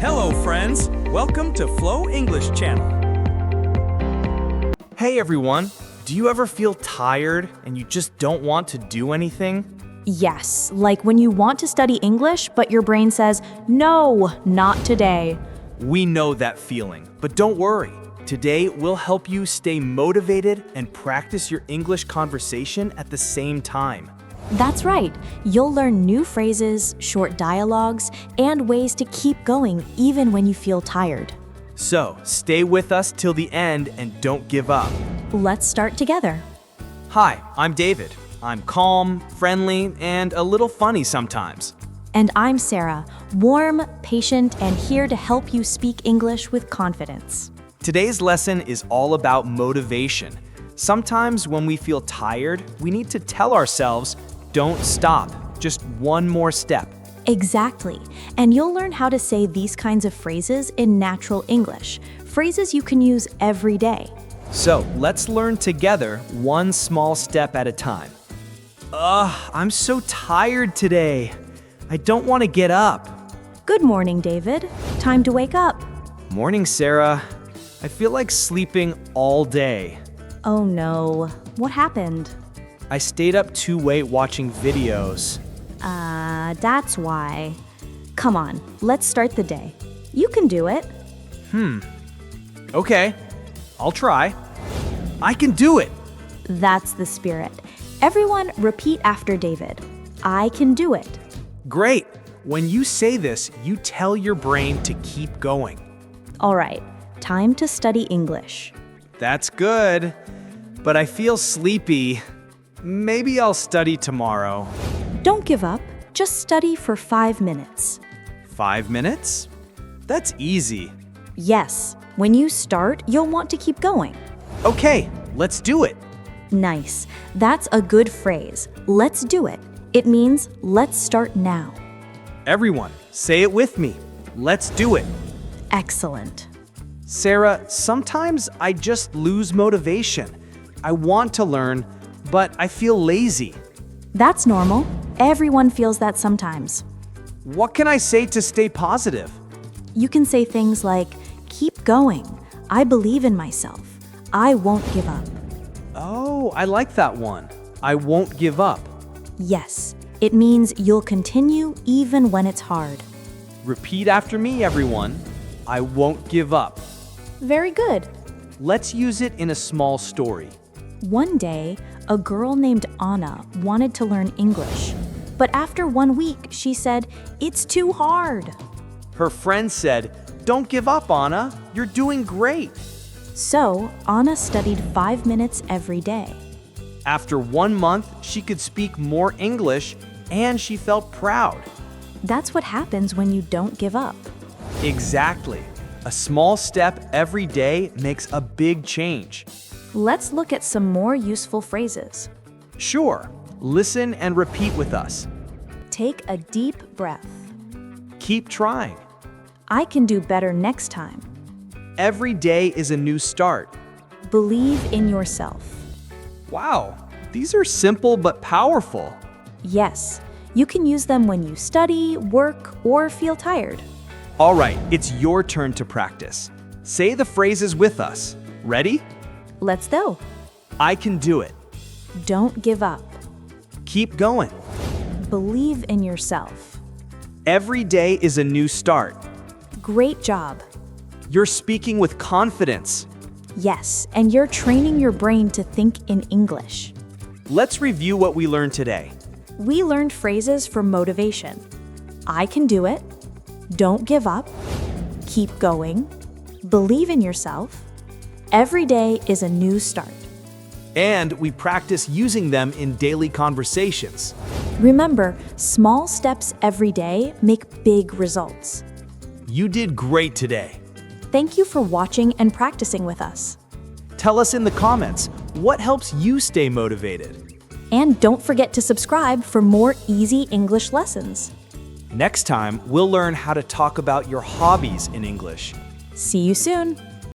Hello, friends. Welcome to Flow English Channel. Hey everyone, do you ever feel tired and you just don't want to do anything? Yes, like when you want to study English, but your brain says, no, not today. We know that feeling, but don't worry. Today, we'll help you stay motivated and practice your English conversation at the same time. That's right. You'll learn new phrases, short dialogues, and ways to keep going even when you feel tired. So, stay with us till the end and don't give up. Let's start together. Hi, I'm David. I'm calm, friendly, and a little funny sometimes. And I'm Sarah, warm, patient, and here to help you speak English with confidence. Today's lesson is all about motivation. Sometimes when we feel tired, we need to tell ourselves, don't stop, just one more step. Exactly. And you'll learn how to say these kinds of phrases in natural English, phrases you can use every day. So let's learn together, one small step at a time. I'm so tired today. I don't want to get up. Good morning, David. Time to wake up. Morning, Sarah. I feel like sleeping all day. Oh no, what happened? I stayed up too late watching videos. That's why. Come on, let's start the day. You can do it. Okay, I'll try. I can do it. That's the spirit. Everyone repeat after David. I can do it. Great. When you say this, you tell your brain to keep going. All right, time to study English. That's good, but I feel sleepy. Maybe I'll study tomorrow. Don't give up. Just study for 5 minutes. 5 minutes? That's easy. Yes, when you start, you'll want to keep going. Okay, let's do it. Nice. That's a good phrase. Let's do it. It means let's start now. Everyone, say it with me. Let's do it. Excellent. Sarah, sometimes I just lose motivation. I want to learn, but I feel lazy. That's normal. Everyone feels that sometimes. What can I say to stay positive? You can say things like, keep going. I believe in myself. I won't give up. Oh, I like that one. I won't give up. Yes, it means you'll continue even when it's hard. Repeat after me, everyone. I won't give up. Very good. Let's use it in a small story. One day, a girl named Anna wanted to learn English. But after 1 week, she said, it's too hard. Her friend said, don't give up, Anna. You're doing great. So, Anna studied 5 minutes every day. After 1 month, she could speak more English and she felt proud. That's what happens when you don't give up. Exactly. A small step every day makes a big change. Let's look at some more useful phrases. Sure. Listen and repeat with us. Take a deep breath. Keep trying. I can do better next time. Every day is a new start. Believe in yourself. Wow, these are simple but powerful. Yes, you can use them when you study, work, or feel tired. All right, it's your turn to practice. Say the phrases with us. Ready? Let's go. I can do it. Don't give up. Keep going. Believe in yourself. Every day is a new start. Great job. You're speaking with confidence. Yes, and you're training your brain to think in English. Let's review what we learned today. We learned phrases for motivation. I can do it. Don't give up. Keep going. Believe in yourself. Every day is a new start. And we practice using them in daily conversations. Remember, small steps every day make big results. You did great today. Thank you for watching and practicing with us. Tell us in the comments, what helps you stay motivated? And don't forget to subscribe for more easy English lessons. Next time, we'll learn how to talk about your hobbies in English. See you soon.